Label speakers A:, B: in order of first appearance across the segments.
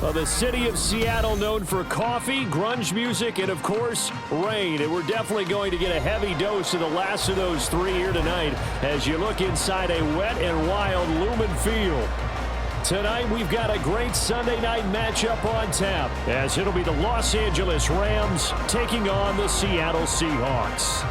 A: Well, the city of Seattle known for coffee, grunge music, and, of course, rain. And we're definitely going to get a heavy dose of the last of those three here tonight as you look inside a wet and wild Lumen Field. Tonight, we've got a great Sunday night matchup on tap as it'll be the Los Angeles Rams taking on the Seattle Seahawks.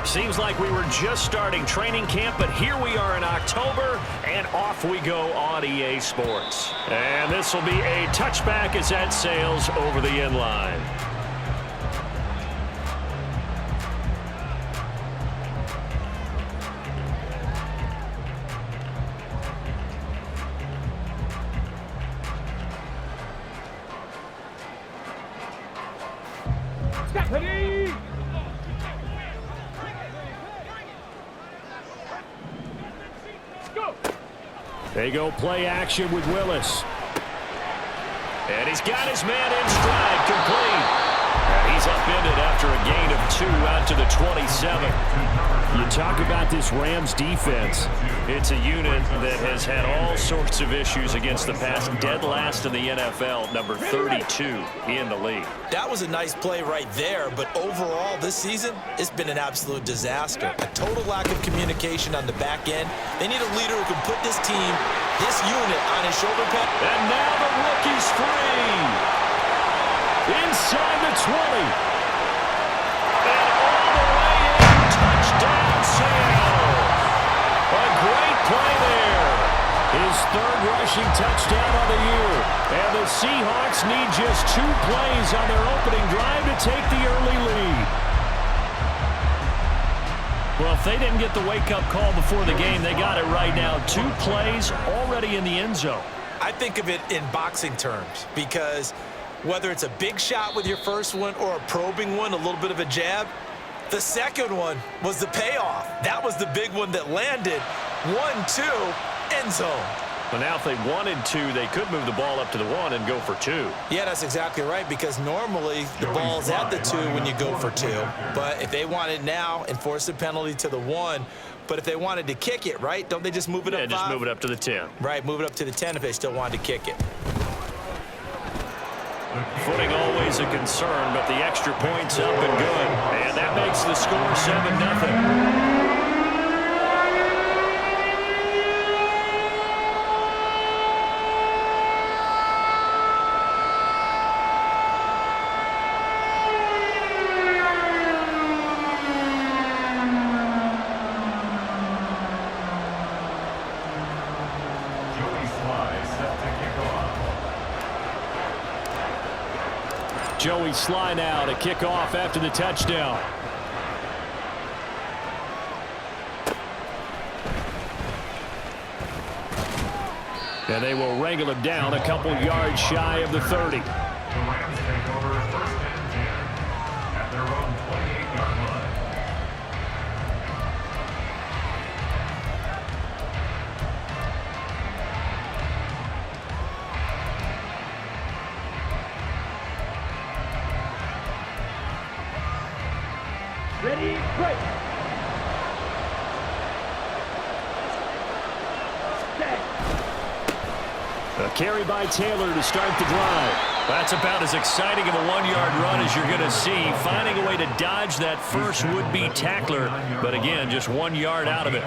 B: Seems like we were just starting training camp, but here we are in October, and off we go on EA Sports.
A: And this will be a touchback as that sails over the end line.
C: Ready?
A: They go play action with Willis.
B: And he's got his man in stride, complete. And he's upended after a gain of 2 out to the 27.
A: You talk about this Rams defense.
B: It's a unit that has had all sorts of issues against the pass. Dead last in the NFL, number 32 in the league.
D: That was a nice play right there, but overall this season, it's been an absolute disaster. A total lack of communication on the back end. They need a leader who can put this team, this unit, on his shoulder pad.
A: And now the rookie's free. Inside the 20.
B: And all the way in. Touchdown, Seattle.
A: A great play there. His third rushing touchdown on the year. And the Seahawks need just 2 plays on their opening drive to take the early lead.
B: Well, if they didn't get the wake-up call before the game, they got it right now. 2 plays already in the end zone.
D: I think of it in boxing terms because whether it's a big shot with your first one or a probing one, a little bit of a jab, the second one was the payoff. That was the big one that landed. 1-2, end zone.
B: But now if they wanted to, they could move the ball up to the 1 and go for 2.
D: Yeah, that's exactly right, because normally the ball's at the 2 when you go for 2. But if they want it now, enforce the penalty to the 1. But if they wanted to kick it, right, don't they just move it up 5?
B: Yeah, just move it up to the 10.
D: Right, move it up to the 10 if they still wanted to kick it.
B: Footing always a concern, but the extra point's up and good. And that makes the score 7-0.
A: Joey Sly now to kick off after the touchdown. And they will wrangle him down a couple yards shy of the 30.
C: The Rams take over 1st and 10 at their own 28-yard line. Ready, break.
A: A carry by Taylor to start the drive.
B: That's about as exciting of a 1-yard run as you're going to see. Finding a way to dodge that first would-be tackler. But again, just 1 yard out of it.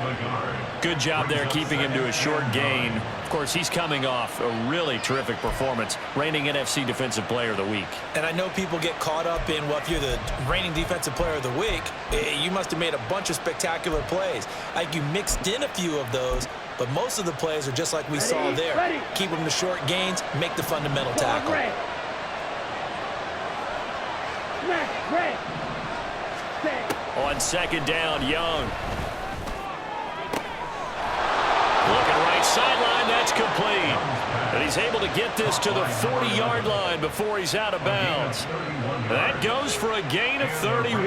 B: Good job there keeping him to a short gain. Of course, he's coming off a really terrific performance. Reigning NFC Defensive Player of the Week.
D: And I know people get caught up in, well, if you're the reigning Defensive Player of the Week, you must have made a bunch of spectacular plays. Like you mixed in a few of those, but most of the plays are just like we saw there. Keep them to short gains, make the fundamental tackle.
B: On 2nd down, Young. Looking right sideline, that's complete. And he's able to get this to the 40-yard line before he's out of bounds. That goes for a gain of 31.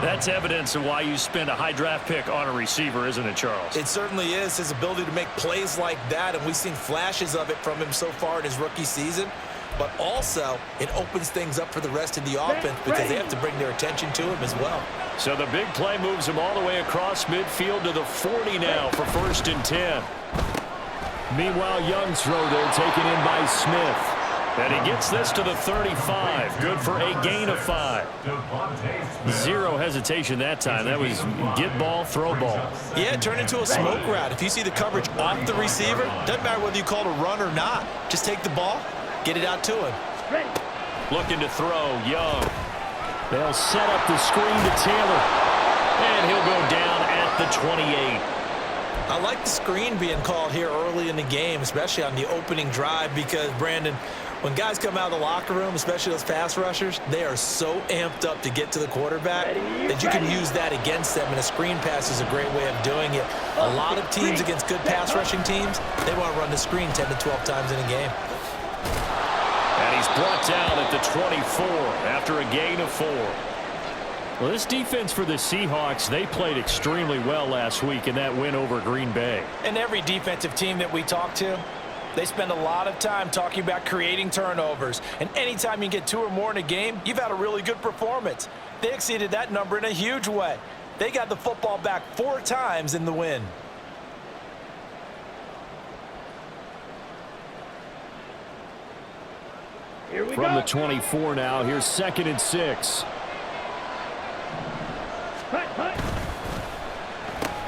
B: That's evidence of why you spend a high draft pick on a receiver, isn't it, Charles?
D: It certainly is, his ability to make plays like that, and we've seen flashes of it from him so far in his rookie season. But also, it opens things up for the rest of the offense because they have to bring their attention to him as well.
A: So the big play moves him all the way across midfield to the 40 now for 1st and 10. Meanwhile, Young's throw there taken in by Smith. And he gets this to the 35. Good for a gain of 5. Zero hesitation that time. That was get ball, throw ball.
D: Yeah, it turned into a smoke route. If you see the coverage off the receiver, doesn't matter whether you call it a run or not. Just take the ball, get it out to him.
B: Looking to throw, Young.
A: They'll set up the screen to Taylor.
B: And he'll go down at the 28.
D: I like the screen being called here early in the game, especially on the opening drive, because, Brandon, when guys come out of the locker room, especially those pass rushers, they are so amped up to get to the quarterback that you can use that against them, and a screen pass is a great way of doing it. A lot of teams against good pass rushing teams, they want to run the screen 10 to 12 times in a game.
B: And he's brought down at the 24 after a gain of 4.
A: Well, this defense for the Seahawks, they played extremely well last week in that win over Green Bay.
E: And every defensive team that we talk to, they spend a lot of time talking about creating turnovers. And anytime you get 2 or more in a game, you've had a really good performance. They exceeded that number in a huge way. They got the football back 4 times in the win.
A: From the 24 now, here's 2nd and 6.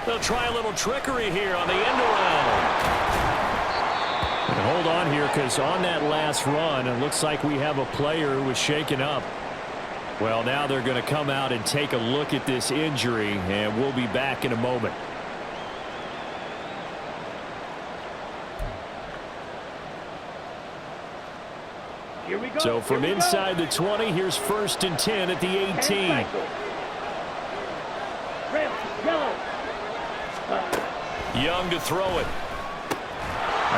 B: They'll try a little trickery here on the end around.
A: And hold on here, because on that last run, it looks like we have a player who was shaken up. Well, now they're going to come out and take a look at this injury, and we'll be back in a moment.
F: Here we go.
A: So from inside the 20, here's 1st and 10 at the 18.
B: Young to throw it.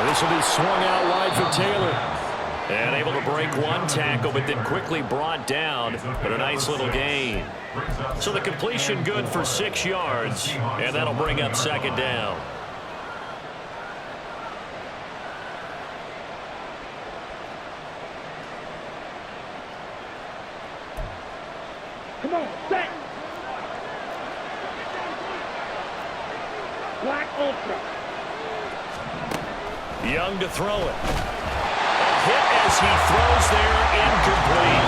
A: This will be swung out wide for Taylor.
B: And able to break one tackle, but then quickly brought down. But a nice little gain. So the completion good for 6 yards. And that'll bring up 2nd down.
F: Come on, set. Black Ultra.
B: Young to throw it. A hit as he throws there, incomplete.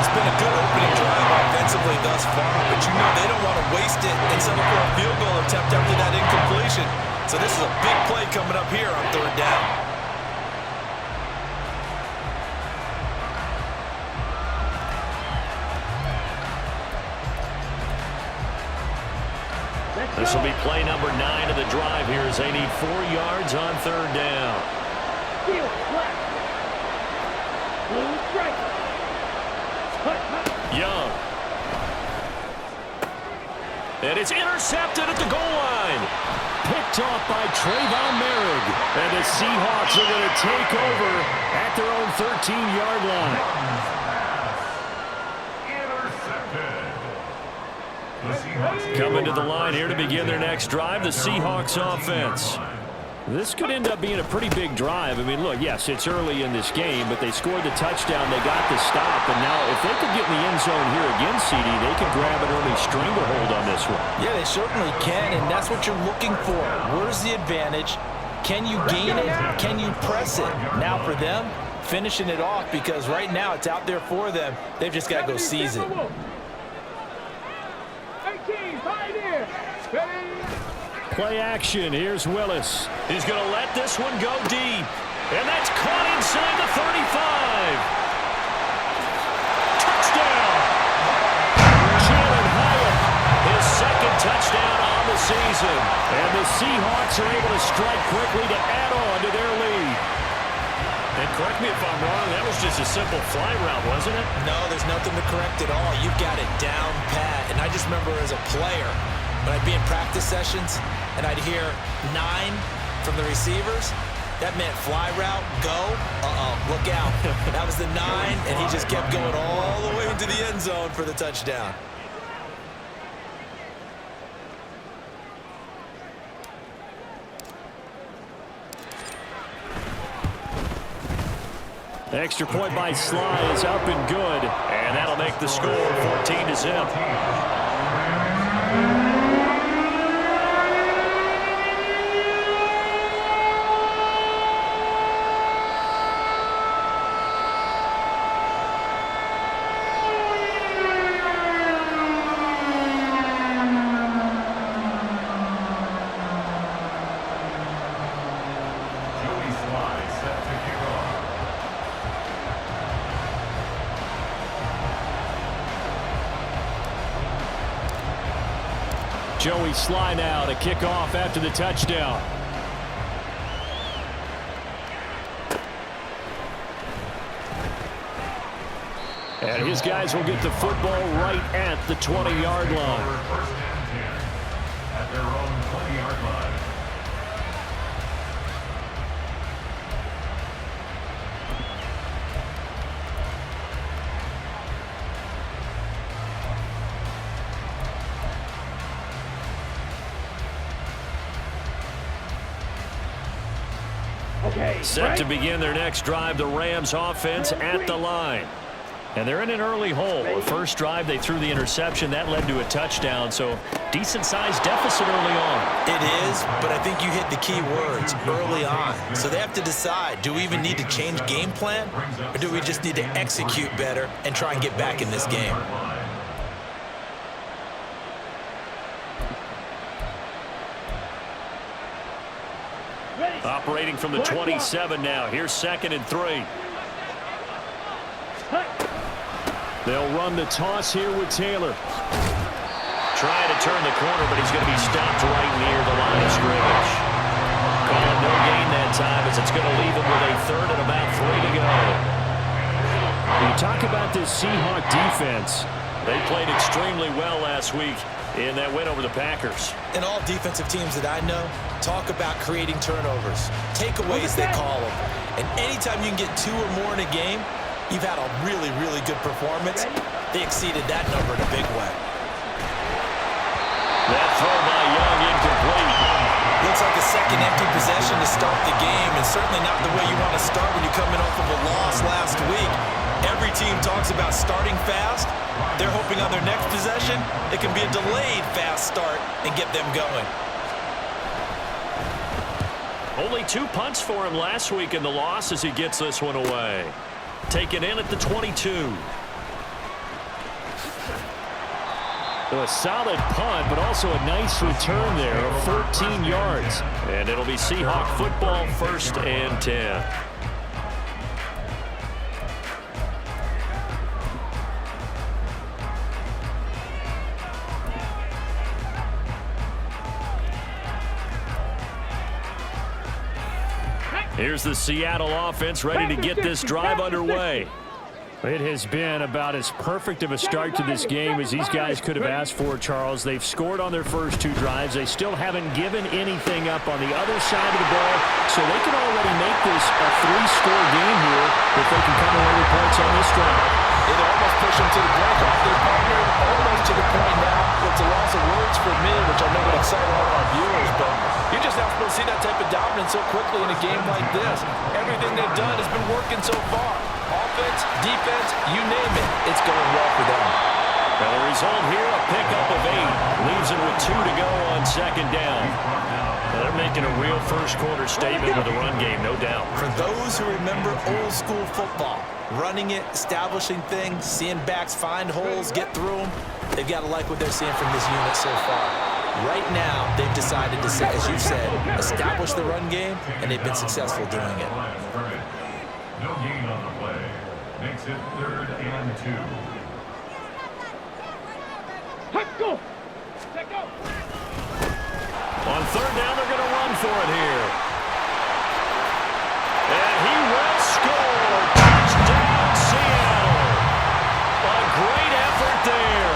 D: It's been a good opening drive offensively thus far, but you know they don't want to waste it and settle for a field goal attempt after that incompletion. So this is a big play coming up here on 3rd down.
B: This will be play number 9 of the drive here as they need 4 yards on 3rd down.
F: Steel flat. Blue strike.
B: Young. And it's intercepted at the goal line.
A: Picked off by Trayvon Merrick. And the Seahawks are going to take over at their own 13-yard line.
B: Coming to the line here to begin their next drive, the Seahawks offense.
A: This could end up being a pretty big drive. I mean, look, yes, it's early in this game, but they scored the touchdown. They got the stop. And now if they could get in the end zone here again, CD, they could grab an early stranglehold on this one.
E: Yeah, they certainly can, and that's what you're looking for. Where's the advantage? Can you gain it? Can you press it? Now for them, finishing it off, because right now it's out there for them. They've just got to go seize it.
A: Play action. Here's Willis.
B: He's going to let this one go deep. And that's caught inside the 35. Touchdown.
A: Jalen Hyatt.
B: His 2nd touchdown on the season.
A: And the Seahawks are able to strike quickly to add on to their lead.
B: And correct me if I'm wrong, that was just a simple fly route, wasn't it?
D: No, there's nothing to correct at all. You've got it down pat. And I just remember as a player, when I'd be in practice sessions and I'd hear 9 from the receivers, that meant fly route, go, look out. That was the 9, and he just kept going all the way into the end zone for the touchdown.
A: Extra point by Sly is up and good.
B: And that'll make the score 14-0.
A: Joey Sly now to kick off after the touchdown. And his guys will get the football right at the 20-yard line.
C: First and 10 at their own 20-yard line.
F: Okay.
A: Set to begin their next drive, the Rams offense at the line. And they're in an early hole. First drive, they threw the interception. That led to a touchdown, so decent-sized deficit early on.
D: It is, but I think you hit the key words, early on. So they have to decide, do we even need to change game plan, or do we just need to execute better and try and get back in this game?
A: Operating from the 27 now. Here's 2nd and 3. They'll run the toss here with Taylor.
B: Trying to turn the corner, but he's going to be stopped right near the line of scrimmage. Calling no gain that time as it's going to leave him with a 3rd and about 3 to go.
A: You talk about this Seahawk defense.
B: They played extremely well last week in that win over the Packers.
D: And all defensive teams that I know talk about creating turnovers. Takeaways, they call them. And anytime you can get 2 or more in a game, you've had a really, really good performance. They exceeded that number in a big way.
B: That throw by Young incomplete.
D: Looks like a second empty possession to start the game, and certainly not the way you want to start when you're coming off of a loss last week. Every team talks about starting fast. They're hoping on their next possession, it can be a delayed fast start and get them going.
B: Only 2 punts for him last week in the loss as he gets this one away. Taken in at the 22.
A: So a solid punt, but also a nice return there of 14 yards.
B: And it'll be Seahawk football, 1st and 10.
A: Here's the Seattle offense ready to get this drive underway. It has been about as perfect of a start to this game as these guys could have asked for, Charles. They've scored on their first 2 drives. They still haven't given anything up on the other side of the ball, so they can already make this a 3-score game here if they can come away with points on this drive.
E: It almost pushed them to the brink off their partner, almost to the point now. It's a loss of words for me, which I know would excite all of our viewers, but you're just not supposed to see that type of dominance so quickly in a game like this. Everything they've done has been working so far. Offense, defense, you name it, it's going well for them.
B: Well, the result here, a pickup of 8. Leaves it with 2 to go on 2nd down. Well, they're making a real first-quarter statement with the run game, no doubt.
D: For those who remember old school football, running it, establishing things, seeing backs find holes, get through them, they've got to like what they're seeing from this unit so far. Right now, they've decided to, as you said, establish the run game, and they've been successful doing it.
C: No gain on the play. Makes it 3rd and 2.
F: Go! Go!
B: On 3rd down, they're going to run for it here. And he will score. Touchdown, Seattle. A great effort there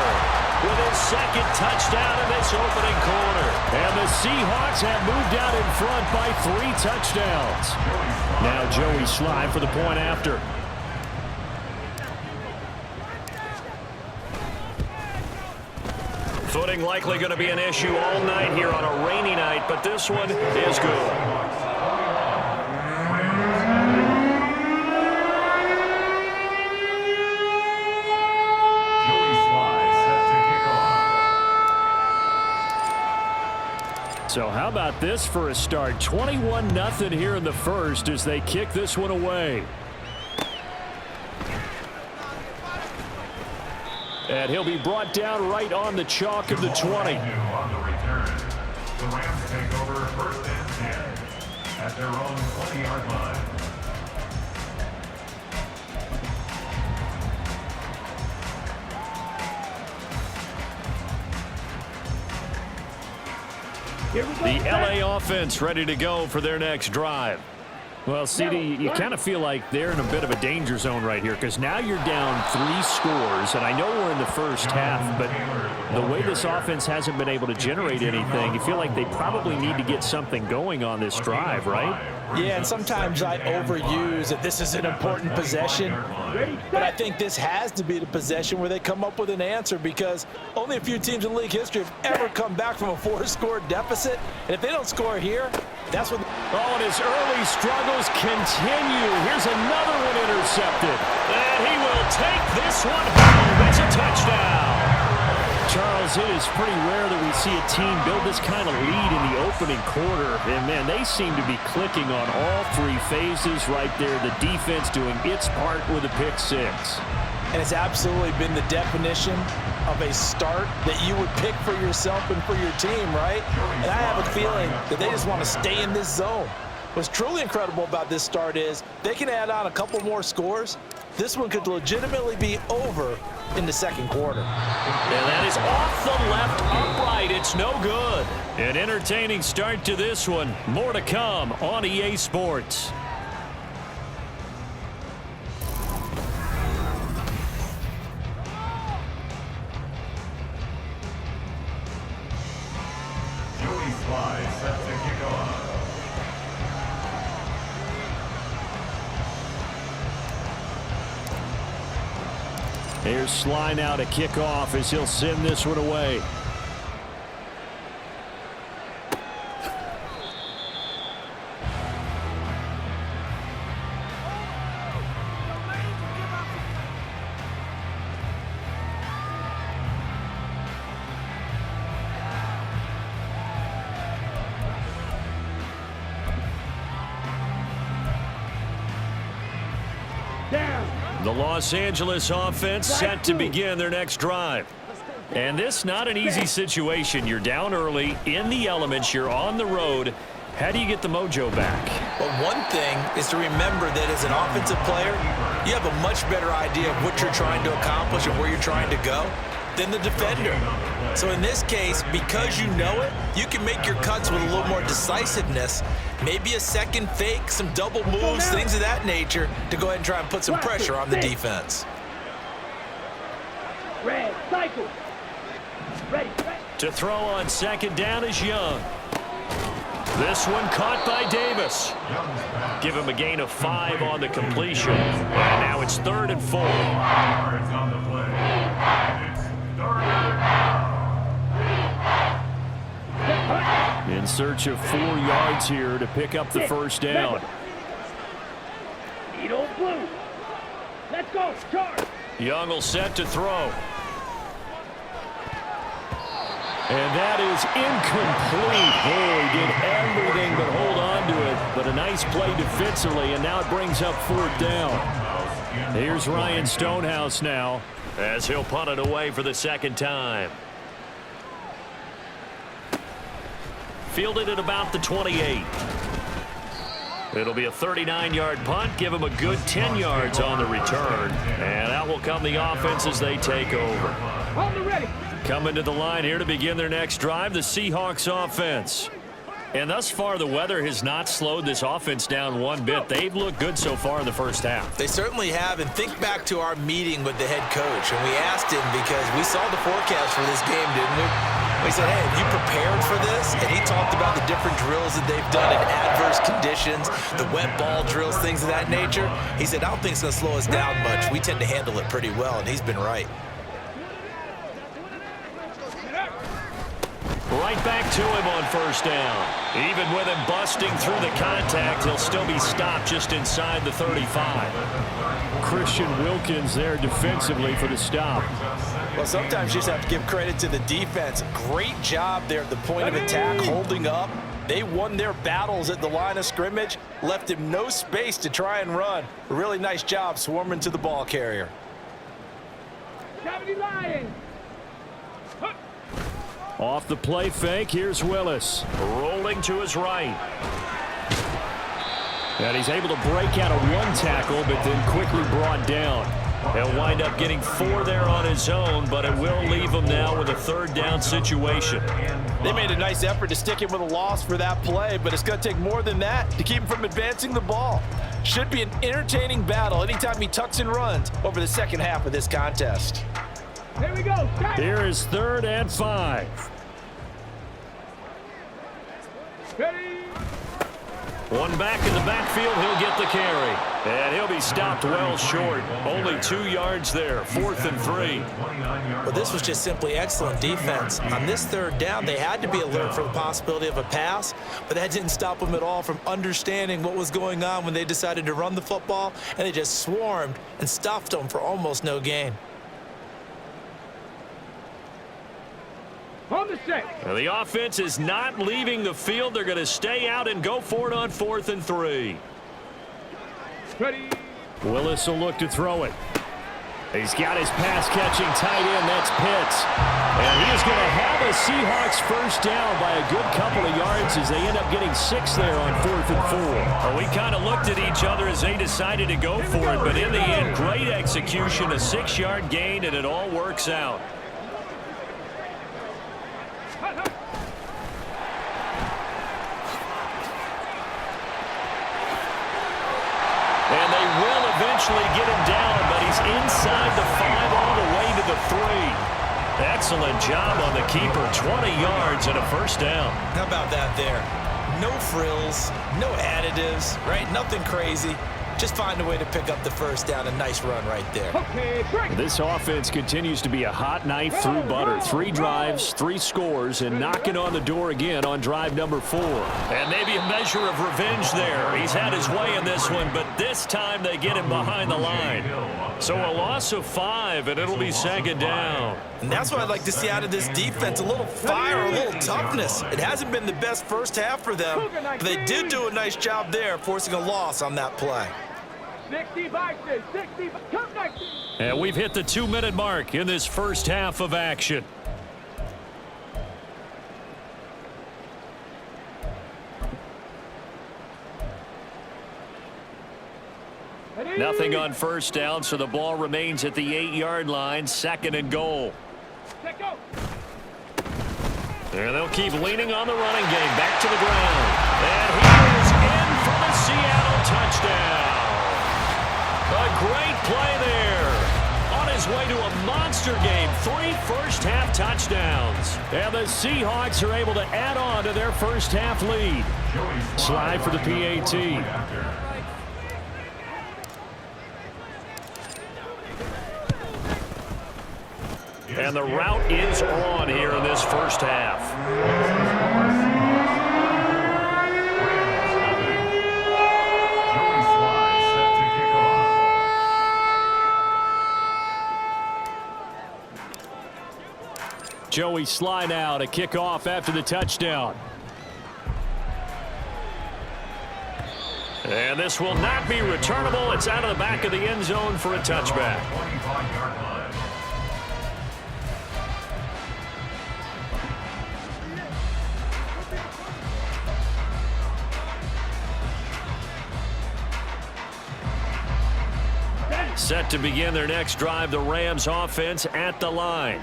B: with his 2nd touchdown in this opening quarter.
A: And the Seahawks have moved out in front by 3 touchdowns. Now Joey Sly for the point after.
B: Footing likely going to be an issue all night here on a rainy night, but this one is good.
A: So how about this for a start? 21-0 here in the first as they kick this one away. And he'll be brought down right on the chalk of the 20.
C: On the return, the Rams take over 1st and 10 at their own 20-yard line.
B: The LA offense ready to go for their next drive.
A: Well, CD, you kind of feel like they're in a bit of a danger zone right here because now you're down 3 scores, and I know we're in the first half, but the way this offense hasn't been able to generate anything, you feel like they probably need to get something going on this drive, right?
E: Yeah, and sometimes I overuse that this is an important possession, but I think this has to be the possession where they come up with an answer because only a few teams in league history have ever come back from a 4-score deficit, and if they don't score here, that's what...
A: Oh, and his early struggles continue. Here's another one intercepted.
B: And he will take this one home. It's a touchdown.
A: Charles, it is pretty rare that we see a team build this kind of lead in the opening quarter. And, man, they seem to be clicking on all 3 phases right there. The defense doing its part with a pick 6.
E: And it's absolutely been the definition of a start that you would pick for yourself and for your team, right? And I have a feeling that they just want to stay in this zone. What's truly incredible about this start is they can add on a couple more scores. This one could legitimately be over in the second quarter.
B: And that is off the left upright. It's no good. An entertaining start to this one. More to come on EA Sports.
C: Set to kick off.
A: Here's Sly now to kick off as he'll send this one away.
B: The Los Angeles offense set to begin their next drive. And this not an easy situation. You're down early, in the elements, you're on the road. How do you get the mojo back?
D: Well, one thing is to remember that as an offensive player, you have a much better idea of what you're trying to accomplish and where you're trying to go than the defender. So in this case, because you know it, you can make your cuts with a little more decisiveness. Maybe a second fake, some double moves, things of that nature to go ahead and try and put some pressure on the defense.
F: Red, cycle. Ready.
B: To throw on second down is Young. This one caught by Davis. Give him a gain of 5 on the completion. And now it's 3rd and 4.
C: Yards on the play. And it's 3rd down.
A: In search of 4 yards here to pick up the first down.
F: Needle blue. Let's go. Charge.
B: Young will set to throw.
A: And that is incomplete. Oh, he did everything but hold on to it. But a nice play defensively, and now it brings up 4th down. Here's Ryan Stonehouse now,
B: As he'll punt it away for the second time. Fielded at about the 28. It'll be a 39-yard punt. Give him a good 10 yards on the return. And out will come the offense as they take over.
F: On the ready.
B: Coming to the line here to begin their next drive, the Seahawks offense. And thus far, the weather has not slowed this offense down one bit. They've looked good so far in the first half.
D: They certainly have, and think back to our meeting with the head coach, and we asked him because we saw the forecast for this game, didn't we? We said, hey, have you prepared for this? And he talked about the different drills that they've done in adverse conditions, the wet ball drills, things of that nature. He said, I don't think it's going to slow us down much. We tend to handle it pretty well, and he's been right.
B: Right back to him on first down. Even with him busting through the contact, he'll still be stopped just inside the 35.
A: Christian Wilkins there defensively for the stop.
E: Well, sometimes you just have to give credit to the defense. Great job there at the point of attack, holding up. They won their battles at the line of scrimmage, left him no space to try and run. A really nice job swarming to the ball carrier.
F: Cavity Lions.
A: Off the play fake, here's Willis.
B: Rolling to his right.
A: And he's able to break out of one tackle, but then quickly brought down.
B: He'll wind up getting 4 there on his own, but it will leave him now with a 3rd down situation.
E: They made a nice effort to stick him with a loss for that play, but it's going to take more than that to keep him from advancing the ball. Should be an entertaining battle anytime he tucks and runs over the second half of this contest.
F: Here we go.
A: Here is 3rd and 5.
F: Ready.
A: One back in the backfield, he'll get the carry. And he'll be stopped well short. Only 2 yards there, 4th and 3.
D: Well, this was just simply excellent defense. On this 3rd down, they had to be alert for the possibility of a pass, but that didn't stop them at all from understanding what was going on when they decided to run the football, and they just swarmed and stuffed them for almost no gain.
F: On the set.
A: Now the offense is not leaving the field. They're going to stay out and go for it on 4th and 3.
F: Ready.
A: Willis will look to throw it. He's got his pass-catching tight end. That's Pitts. And he is going to have a Seahawks 1st down by a good couple of yards as they end up getting 6 there on 4th and 4.
B: Well, we kind of looked at each other as they decided to go for it, but in the end, great execution, a 6-yard gain, and it all works out.
A: And they will eventually get him down, but he's inside the 5 all the way to the 3.
B: Excellent job on the keeper, 20 yards and a 1st down.
D: How about that there? No frills, no additives, right? Nothing crazy. Just find a way to pick up the 1st down. A nice run right there.
F: Okay, break.
A: This offense continues to be a hot knife through butter. 3 drives, 3 scores, and knocking on the door again on drive number 4.
B: And maybe a measure of revenge there. He's had his way in this one, but this time they get him behind the line. So a loss of 5, and it'll be 2nd down.
D: And that's what I'd like to see out of this defense, a little fire, a little toughness. It hasn't been the best 1st half for them, but they did do a nice job there, forcing a loss on that play.
F: 60 boxes, 60. Come back.
B: And we've hit the 2-minute mark in this 1st half of action.
F: Ready.
B: Nothing on 1st down, so the ball remains at the 8-yard line, 2nd and goal.
F: Let go.
B: And they'll keep leaning on the running game. Back to the ground. And he is in for the Seattle touchdown. A great play there. On his way to a monster game. 3 first-half touchdowns.
A: And the Seahawks are able to add on to their 1st half lead. Slide for the PAT.
B: And the route is on here in this 1st half.
A: Joey slide out, a kickoff after the touchdown.
B: And this will not be returnable. It's out of the back of the end zone for a touchback. Set to begin their next drive, the Rams offense at the line.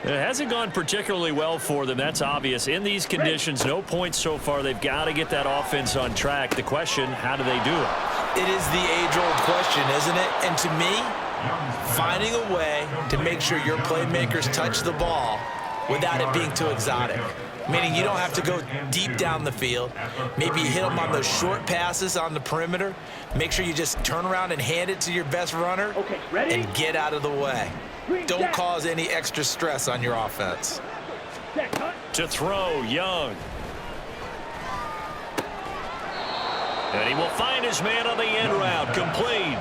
B: It hasn't gone particularly well for them. That's obvious. In these conditions, no points so far. They've got to get that offense on track. The question, how do they do it?
D: It is the age-old question, isn't it? And to me, finding a way to make sure your playmakers touch the ball without it being too exotic. Meaning you don't have to go deep down the field. Maybe you hit them on those short passes on the perimeter. Make sure you just turn around and hand it to your best runner and get out of the way. Don't cause any extra stress on your offense.
B: To throw, Young. And he will find his man on the end route, complete.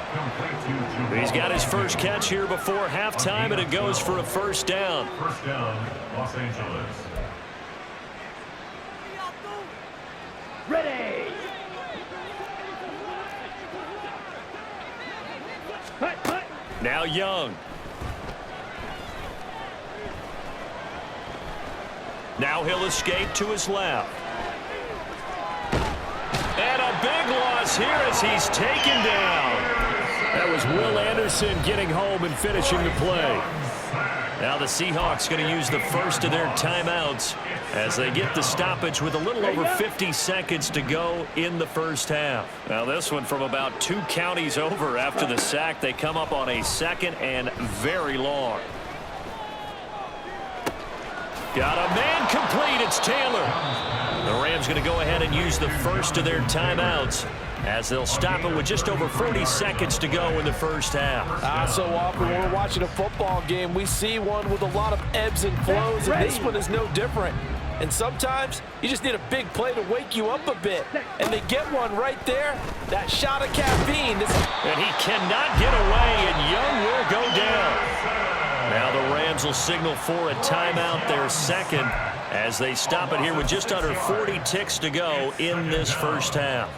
B: He's got his first catch here before halftime, and it goes for a 1st down.
C: 1st down, Los Angeles.
F: Ready.
B: Now Young. Now he'll escape to his left. And a big loss here as he's taken down. That
A: was Will Anderson getting home and finishing the play.
B: Now the Seahawks going to use the first of their timeouts as they get the stoppage with a little over 50 seconds to go in the first half. Now this one from about 2 counties over after the sack. They come up on a 2nd and very long. Got a man complete. It's Taylor. The Rams going to go ahead and use the first of their timeouts as they'll stop it with just over 40 seconds to go in the first half.
E: So often when we're watching a football game, we see one with a lot of ebbs and flows, and this one is no different. And sometimes you just need a big play to wake you up a bit. And they get one right there. That shot of caffeine.
B: And he cannot get away, and Young will go down. Now the Rams will signal for a timeout, their second, as they stop it here with just under 40 ticks to go in this first half.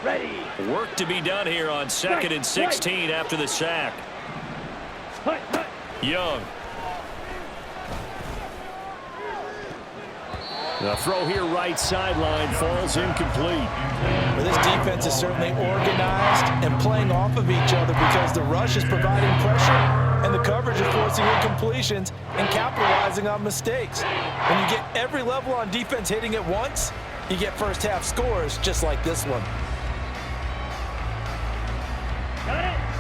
F: Ready.
B: Work to be done here on 2nd and 16 after the sack. Young.
A: The throw here right sideline falls incomplete.
E: Well, this defense is certainly organized and playing off of each other because the rush is providing pressure and the coverage is forcing incompletions and capitalizing on mistakes. When you get every level on defense hitting at once, you get first half scores just like this one.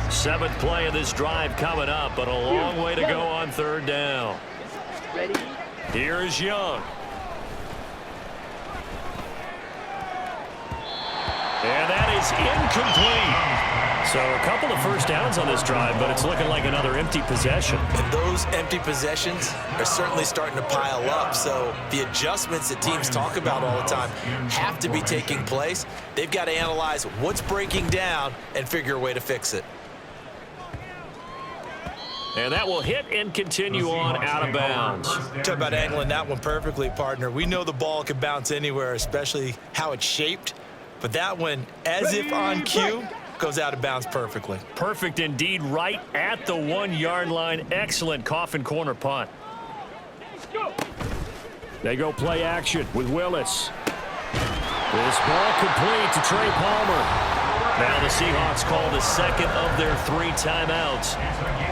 B: 7th play of this drive coming up, but a long way to go on 3rd down.
F: Ready.
B: Here is Young. And that is incomplete. So a couple of first downs on this drive, but it's looking like another empty possession.
D: And those empty possessions are certainly starting to pile up. So the adjustments that teams talk about all the time have to be taking place. They've got to analyze what's breaking down and figure a way to fix it.
B: And that will hit and continue on out of bounds.
D: Talk about angling that one perfectly, partner. We know the ball can bounce anywhere, especially how it's shaped. But that one, as if on cue, goes out of bounds perfectly.
B: Perfect indeed, right at the 1-yard line. Excellent coffin corner punt.
A: They go play action with Willis. This ball complete to Trey Palmer.
B: Now the Seahawks call the 2nd of their 3 timeouts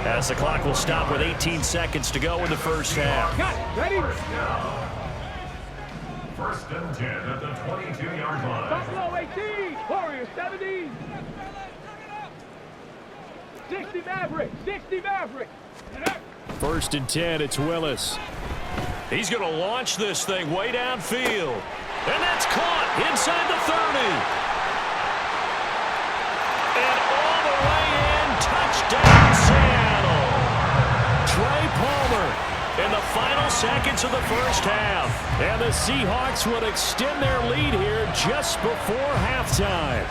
B: as the clock will stop with 18 seconds to go in the first half.
F: Ready.
C: First and 10 at the 22-yard line.
F: Buffalo 18. Warriors 17. 60 Maverick. 60 Maverick.
A: 1st and 10, it's Willis.
B: He's going to launch this thing way downfield. And that's caught inside the 30. And all the way in, touchdown Seattle.
A: Trey Palmer
B: In the final seconds of the first half.
A: And the Seahawks would extend their lead here just before halftime.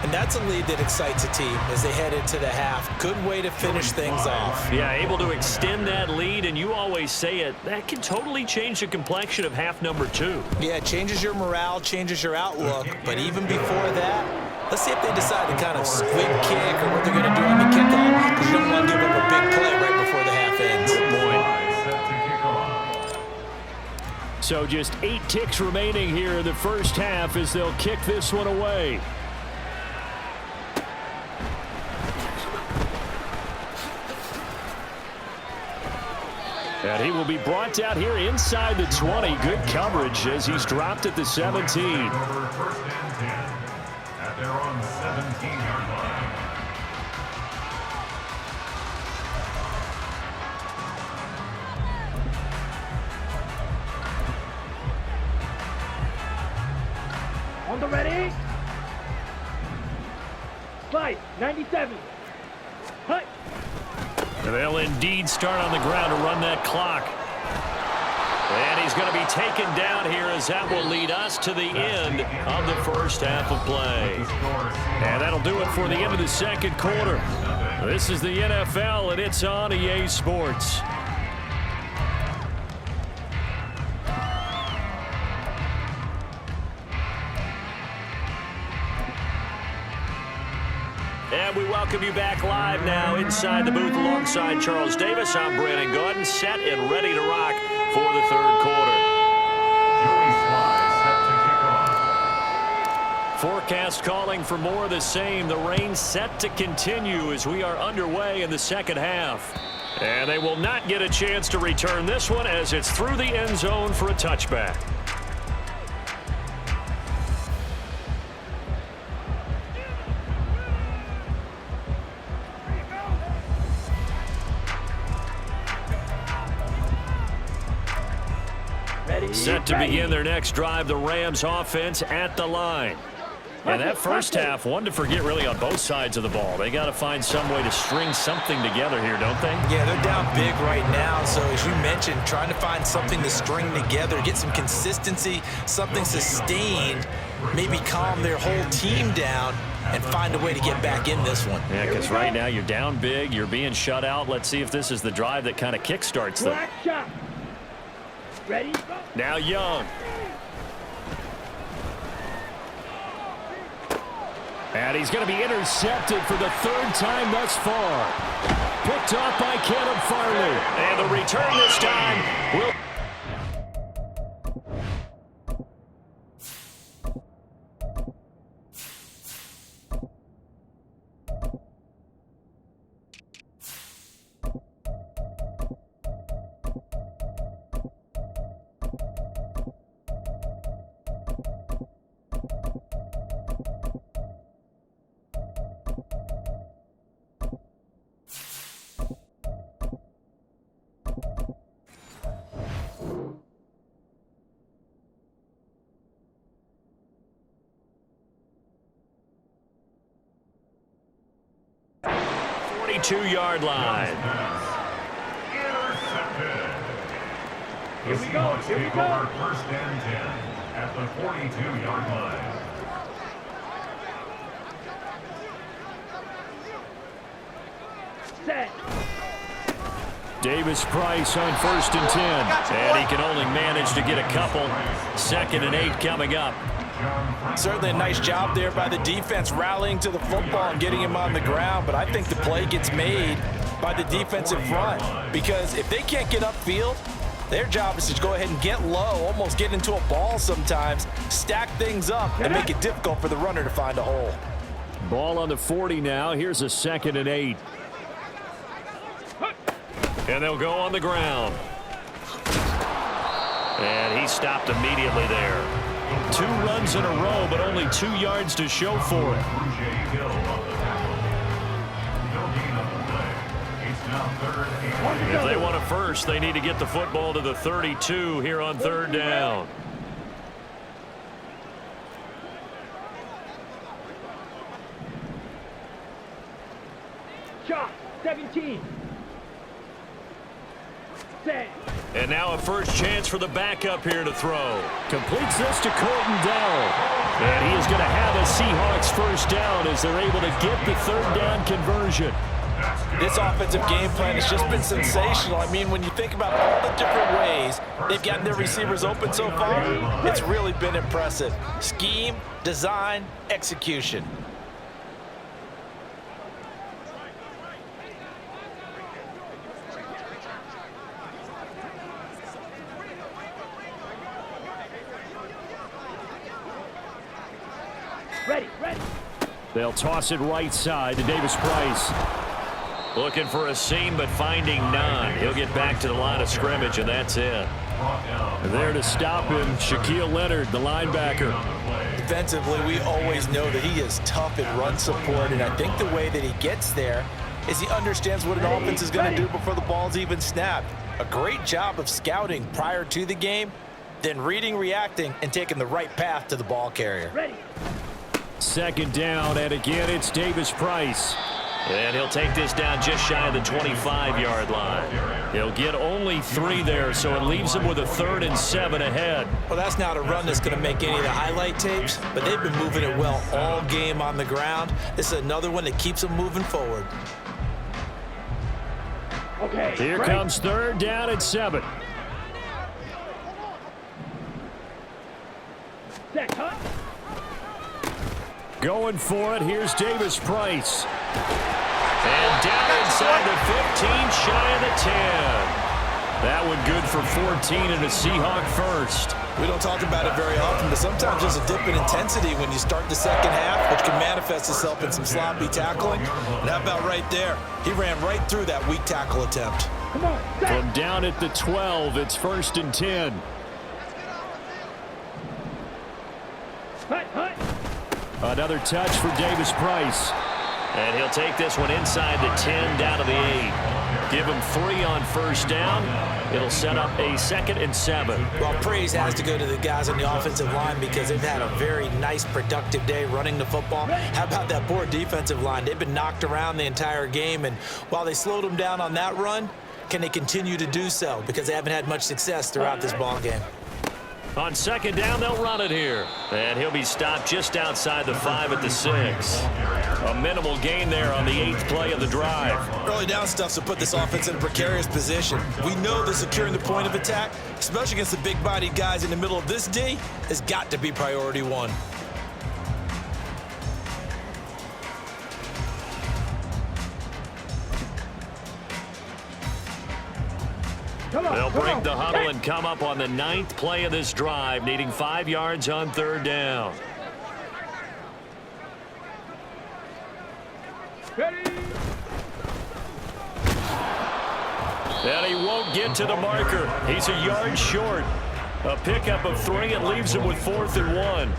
D: And that's a lead that excites a team as they head into the half. Good way to finish things off.
B: Yeah, able to extend that lead, and you always say it, that can totally change the complexion of half number 2.
D: Yeah, it changes your morale, changes your outlook. But even before that, let's see if they decide to kind of squib kick or what they're going to do on the kickoff, because you don't want to give up a big play right before the half ends.
B: Good point.
A: So just 8 ticks remaining here in the first half as they'll kick this one away. And he will be brought down here inside the 20. Good coverage as he's dropped at the 17.
C: First and 10 at their own 17-yard line.
F: On the ready. Slide, 97. Hut.
B: They'll indeed start on the ground to run that clock. And he's going to be taken down here as that will lead us to the end of the first half of play. And that'll do it for the end of the second quarter. This is the NFL, and it's on EA Sports. And we welcome you back live now inside the booth alongside Charles Davis. I'm Brandon Gordon, set and ready to rock for the third quarter. Forecast calling for more of the same. The rain set to continue as we are underway in the second half. And they will not get a chance to return this one as it's through the end zone for a touchback. Set to begin their next drive, the Rams offense at the line. And that first half, one to forget really on both sides of the ball. They got to find some way to string something together here, don't they?
D: Yeah, they're down big right now. So as you mentioned, trying to find something to string together, get some consistency, something sustained, maybe calm their whole team down and find a way to get back in this one.
B: Yeah, because right now you're down big, you're being shut out. Let's see if this is the drive that kind of kickstarts them.
F: Black shot. Ready?
B: Now Young.
A: And he's going to be intercepted for the third time thus far. Picked off by Caleb Farley.
B: And the return this time will... Two-yard line.
C: Intercepted.
F: Here we go. Here we
C: Take
F: go.
C: over first and 10 at the 42-yard line.
F: Set.
A: Davis Price on 1st and 10.
B: And he can only manage to get a couple. 2nd and 8 coming up.
E: Certainly a nice job there by the defense rallying to the football and getting him on the ground, but I think the play gets made by the defensive front because if they can't get upfield, their job is to go ahead and get low, almost get into a ball sometimes, stack things up, and make it difficult for the runner to find a hole.
A: Ball on the 40 now. Here's a 2nd and 8.
B: And they'll go on the ground. And he stopped immediately there. 2 runs in a row, but only 2 yards to show for it. If they want a first, they need to get the football to the 32 here on 3rd down.
F: Shot. 17. Set.
B: And now a first chance for the backup here to throw.
A: Completes this to Colton Dell. And he is going to have a Seahawks first down as they're able to get the 3rd down conversion.
E: This offensive game plan has just been sensational. I mean, when you think about all the different ways they've gotten their receivers open so far, it's really been impressive. Scheme, design, execution.
F: Ready. Ready.
A: They'll toss it right side to Davis Price.
B: Looking for a seam, but finding none. He'll get back to the line of scrimmage, and that's it.
A: There to stop him, Shaquille Leonard, the linebacker.
E: Defensively, we always know that he is tough in run support, and I think the way that he gets there is he understands what an offense is going to do before the ball's even snapped. A great job of scouting prior to the game, then reading, reacting, and taking the right path to the ball carrier.
F: Ready.
A: 2nd down, and again, it's Davis Price.
B: And he'll take this down just shy of the 25-yard line. He'll get only 3 there, so it leaves him with a 3rd and 7 ahead.
D: Well, that's not a run that's going to make any of the highlight tapes, but they've been moving it well all game on the ground. This is another one that keeps them moving forward.
F: Okay.
A: Here
F: break.
A: comes 3rd down and 7.
F: Set. Cut.
A: Going for it, here's Davis Price.
B: And down inside the 15, shy of the 10. That one good for 14 and a Seahawk first.
D: We don't talk about it very often, but sometimes there's a dip in intensity when you start the second half, which can manifest itself in some sloppy tackling. And how about right there? He ran right through that weak tackle attempt.
F: Come on, set.
A: From down at the 12, it's 1st and 10.
F: Hut, hut.
A: Another touch for Davis Price.
B: And he'll take this one inside the 10 down to the 8. Give him 3 on 1st down. It'll set up a 2nd and 7.
D: Well, praise has to go to the guys on the offensive line because they've had a very nice, productive day running the football. How about that poor defensive line? They've been knocked around the entire game, and while they slowed them down on that run, can they continue to do so? Because they haven't had much success throughout this ball game.
B: On 2nd down, they'll run it here. And he'll be stopped just outside the 5 at the 6. A minimal gain there on the 8th play of the drive.
D: Early down stuff's to put this offense in a precarious position. We know that securing the point of attack, especially against the big-bodied guys in the middle of this D, has got to be priority 1.
B: They'll break the huddle and come up on the 9th play of this drive, needing 5 yards on 3rd down.
F: Ready.
B: And he won't get to the marker. He's a yard short. A pickup of 3. It leaves him with 4th and 1.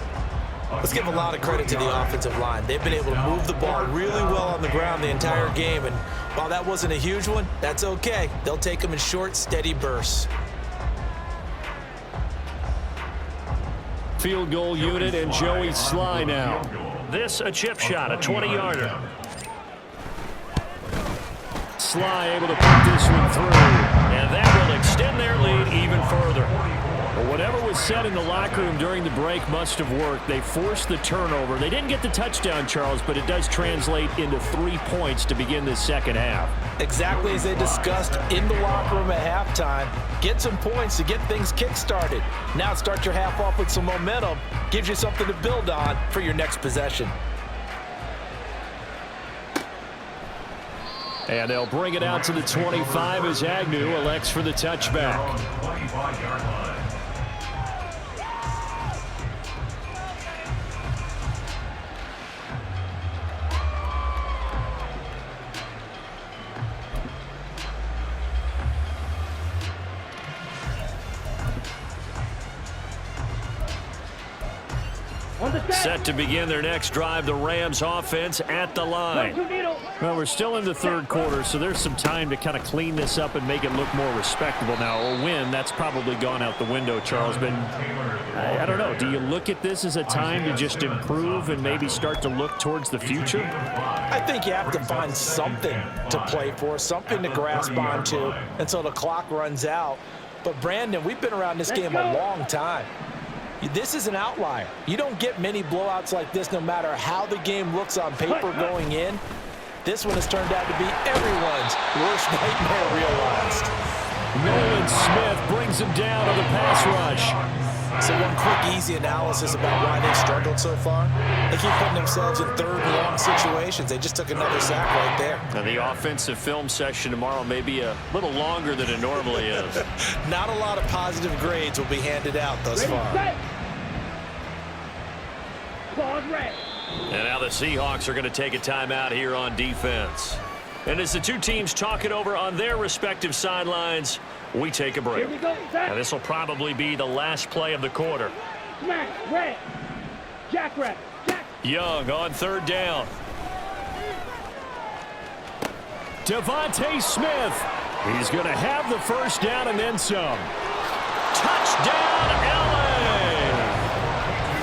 D: Let's give a lot of credit to the offensive line. They've been able to move the ball really well on the ground the entire game, and while that wasn't a huge one, that's okay. They'll take them in short, steady bursts.
A: Field goal unit and Joey Sly now.
B: This a chip shot, a 20-yarder.
A: Sly able to put this one through.
B: And that will extend their lead even further.
A: Well, whatever was said in the locker room during the break must have worked. They forced the turnover. They didn't get the touchdown, Charles, but it does translate into 3 points to begin this second half.
E: Exactly as they discussed in the locker room at halftime. Get some points to get things kick-started. Now start your half off with some momentum. Gives you something to build on for your next possession.
A: And they'll bring it out to the 25 as Agnew elects for the touchback.
C: 25-yard line.
B: Set to begin their next drive, the Rams offense at the line.
A: Well, we're still in the 3rd quarter, so there's some time to kind of clean this up and make it look more respectable. Now, a win, that's probably gone out the window, Charles. But I don't know. Do you look at this as a time to just improve and maybe start to look towards the future?
E: I think you have to find something to play for, something to grasp onto until the clock runs out. But, Brandon, we've been around this game a long time. This is an outlier. You don't get many blowouts like this no matter how the game looks on paper going in. This one has turned out to be everyone's worst nightmare realized.
A: Nolan Smith brings him down to the pass rush.
D: So one quick, easy analysis about why they've struggled so far. They keep putting themselves in 3rd and long situations. They just took another sack right there.
B: Now, the offensive film session tomorrow may be a little longer than it normally is.
D: Not a lot of positive grades will be handed out thus far.
F: Set. Pause red.
B: And now the Seahawks are going to take a timeout here on defense. And as the two teams talk it over on their respective sidelines, we take a break.
F: Here we go. Set.
B: Now, this will probably be the last play of the quarter.
F: Smash. Red. Jackrabbit. Jack.
B: Young on 3rd down.
A: Devontae Smith. He's going to have the 1st down and then some.
B: Touchdown, LA!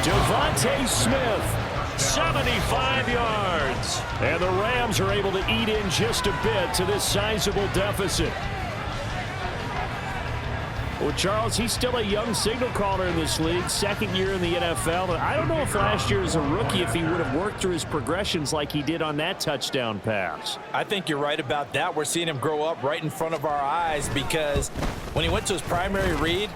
A: Devontae Smith.
B: 75 yards.
A: And the Rams are able to eat in just a bit to this sizable deficit. Well, Charles, he's still a young signal caller in this league, 2nd year in the NFL. But I don't know if last year as a rookie, if he would have worked through his progressions like he did on that touchdown pass.
E: I think you're right about that. We're seeing him grow up right in front of our eyes because when he went to his primary read,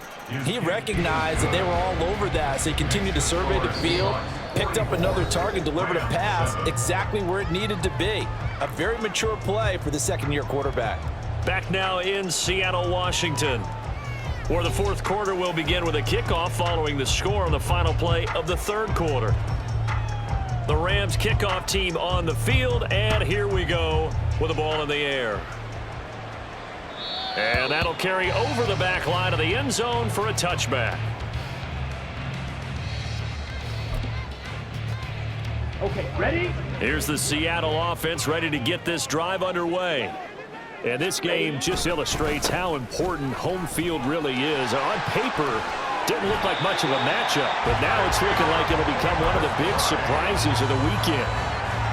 E: he recognized that they were all over that. So he continued to survey the field, picked up another target, delivered a pass exactly where it needed to be. A very mature play for the 2nd-year quarterback.
B: Back now in Seattle, Washington. Or the fourth quarter will begin with a kickoff following the score on the final play of the third quarter. The Rams kickoff team on the field, and here we go with the ball in the air. And that'll carry over the back line of the end zone for a touchback.
F: Okay, ready?
A: Here's the Seattle offense ready to get this drive underway. And this game just illustrates how important home field really is. On paper, didn't look like much of a matchup, but now it's looking like it'll become one of the big surprises of the weekend.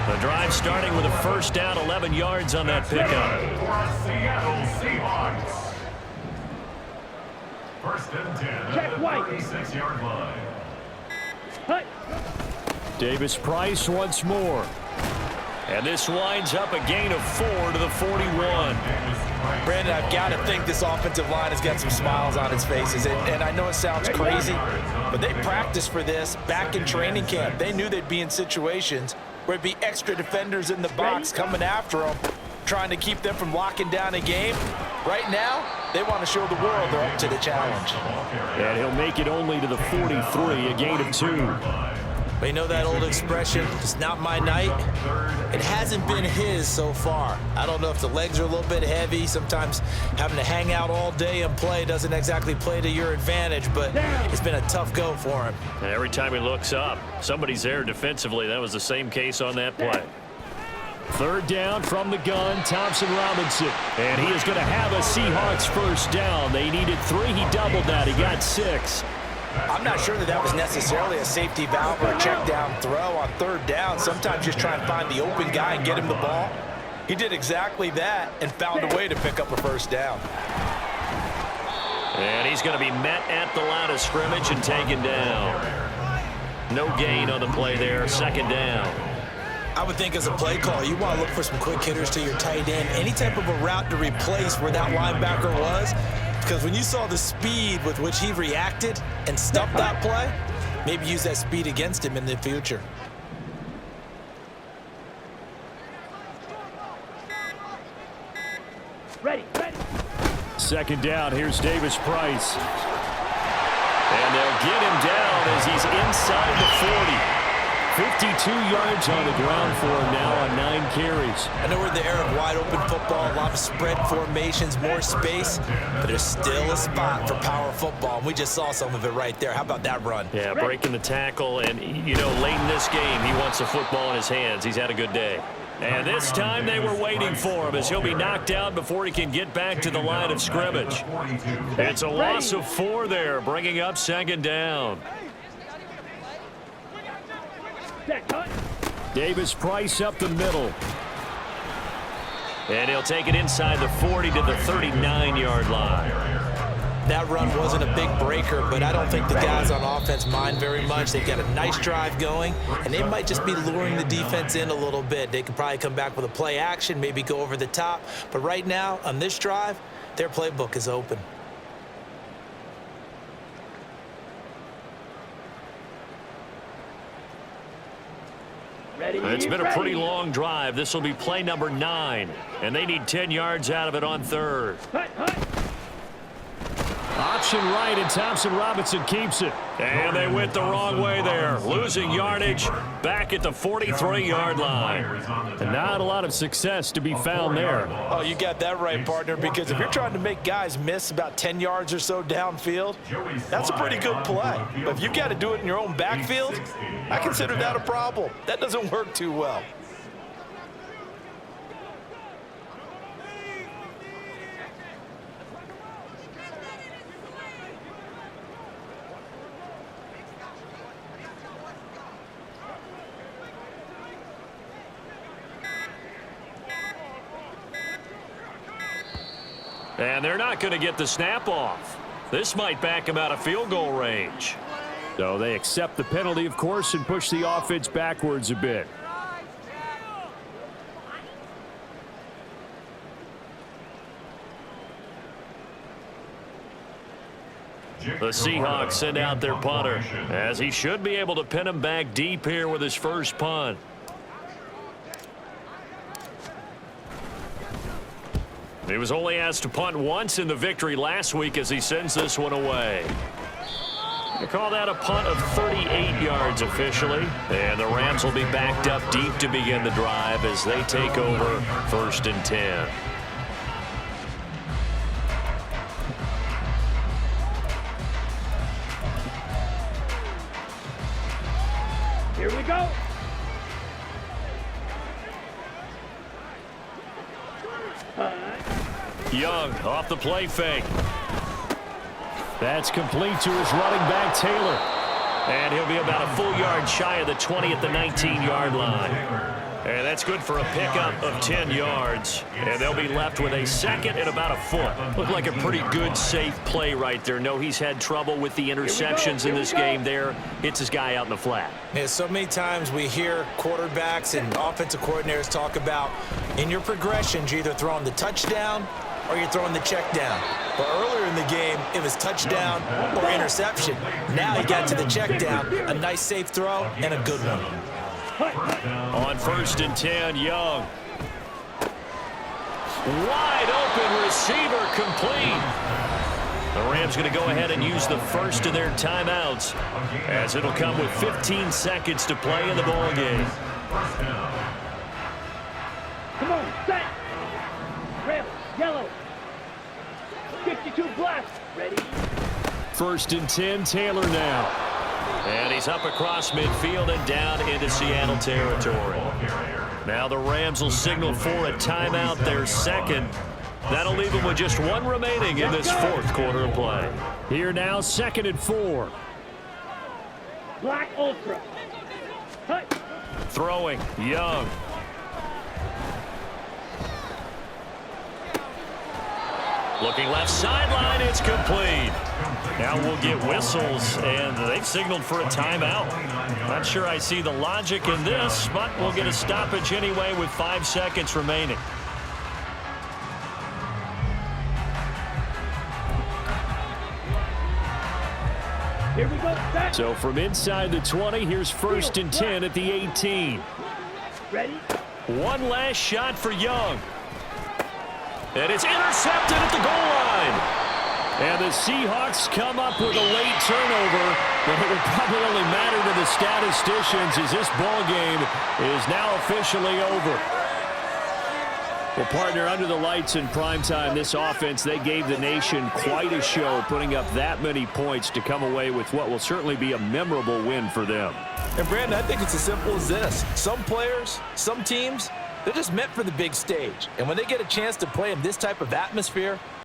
B: The drive starting with a first down, 11 yards on that pickup.
C: For Seattle Seahawks. First and 10 at the 36-yard line.
F: Hut.
A: Davis Price once more.
B: And this winds up a gain of 4 to the 41.
E: Brandon, I've got to think this offensive line has got some smiles on its faces. And I know it sounds crazy, but they practiced for this back in training camp. They knew they'd be in situations where it'd be extra defenders in the box coming after them, trying to keep them from locking down a game. Right now, they want to show the world they're up to the challenge.
A: And he'll make it only to the 43, a gain of 2.
D: But you know that old expression, it's not my night? It hasn't been his so far. I don't know if the legs are a little bit heavy. Sometimes having to hang out all day and play doesn't exactly play to your advantage, but it's been a tough go for him.
B: And every time he looks up, somebody's there defensively. That was the same case on that play.
A: Third down from the gun, Thompson Robinson. And he is going to have a Seahawks first down. They needed 3. He doubled that. He got 6.
E: I'm not sure that was necessarily a safety valve or a check down throw on third down. Sometimes just try and find the open guy and get him the ball. He did exactly that and found a way to pick up a first down.
B: And he's going to be met at the line of scrimmage and taken down. No gain on the play there, second down.
D: I would think as a play call, you want to look for some quick hitters to your tight end. Any type of a route to replace where that linebacker was. Because when you saw the speed with which he reacted and stuffed that play, maybe use that speed against him in the future.
F: Ready, ready.
A: Second down, here's Davis Price. And they'll get him down as he's inside the 40. 52 yards on the ground for him now on 9 carries.
D: I know we're in the era of wide open football, a lot of spread formations, more space, but there's still a spot for power football, and we just saw some of it right there. How about that run?
B: Yeah, breaking the tackle, and, you know, late in this game, he wants the football in his hands. He's had a good day. And this time they were waiting for him as he'll be knocked down before he can get back to the line of scrimmage. It's a loss of 4 there, bringing up second down.
A: Davis Price up the middle.
B: And he'll take it inside the 40 to the 39-yard line.
D: That run wasn't a big breaker, but I don't think the guys on offense mind very much. They've got a nice drive going, and they might just be luring the defense in a little bit. They could probably come back with a play action, maybe go over the top. But right now, on this drive, their playbook is open.
B: It's been a pretty long drive. This will be play number 9, and they need 10 yards out of it on third.
A: Option right, and Thompson Robinson keeps it.
B: And they went the wrong way there, losing yardage back at the 43-yard line.
A: And not a lot of success to be found there.
E: Oh, you got that right, partner, because if you're trying to make guys miss about 10 yards or so downfield, that's a pretty good play. But if you've got to do it in your own backfield, I consider that a problem. That doesn't work too well.
B: And they're not going to get the snap off. This might back him out of field goal range.
A: So they accept the penalty, of course, and push the offense backwards a bit.
B: The Seahawks send out their punter, as he should be able to pin him back deep here with his first punt.
A: He was only asked to punt once in the victory last week as he sends this one away. They call that a punt of 38 yards officially. And the Rams will be backed up deep to begin the drive as they take over 1st and 10.
F: Here we go.
A: Young off the play fake. That's complete to his running back, Taylor. And he'll be about a full yard shy of the 20 at the 19-yard line. And that's good for a pickup of 10 yards. And they'll be left with a 2nd and about a foot. Looked like a pretty good, safe play right there. No, he's had trouble with the interceptions in this game there. Hits his guy out in the flat.
E: Yeah, so many times we hear quarterbacks and offensive coordinators talk about in your progressions, you're either throwing the touchdown or you're throwing the check down. But earlier in the game, it was touchdown or interception. Now he got to the check down, a nice safe throw, and a good one.
A: On 1st and 10, Young. Wide open receiver complete. The Rams going to go ahead and use the first of their timeouts as it'll come with 15 seconds to play in the ball game.
F: Come on, set. Red, yellow. 52 black. Ready?
A: 1st and 10, Taylor now. And he's up across midfield and down into Seattle territory. Now the Rams will signal for a timeout, their 2nd. That'll leave them with just 1 remaining in this 4th quarter of play. Here now, 2nd and 4.
F: Black Ultra. Hut.
A: Throwing, Young. Looking left sideline, it's complete. Now we'll get whistles, and they've signaled for a timeout. Not sure I see the logic in this, but we'll get a stoppage anyway with 5 seconds remaining.
F: Here we go, set.
A: So from inside the 20, here's 1st and 10 at the 18.
F: Ready?
A: One last shot for Young. And it's intercepted at the goal line. And the Seahawks come up with a late turnover, but it will probably only matter to the statisticians as this ball game is now officially over. Well, partner, under the lights in primetime, this offense, they gave the nation quite a show, putting up that many points to come away with what will certainly be a memorable win for them.
E: And, Brandon, I think it's as simple as this. Some players, some teams, they're just meant for the big stage. And when they get a chance to play in this type of atmosphere,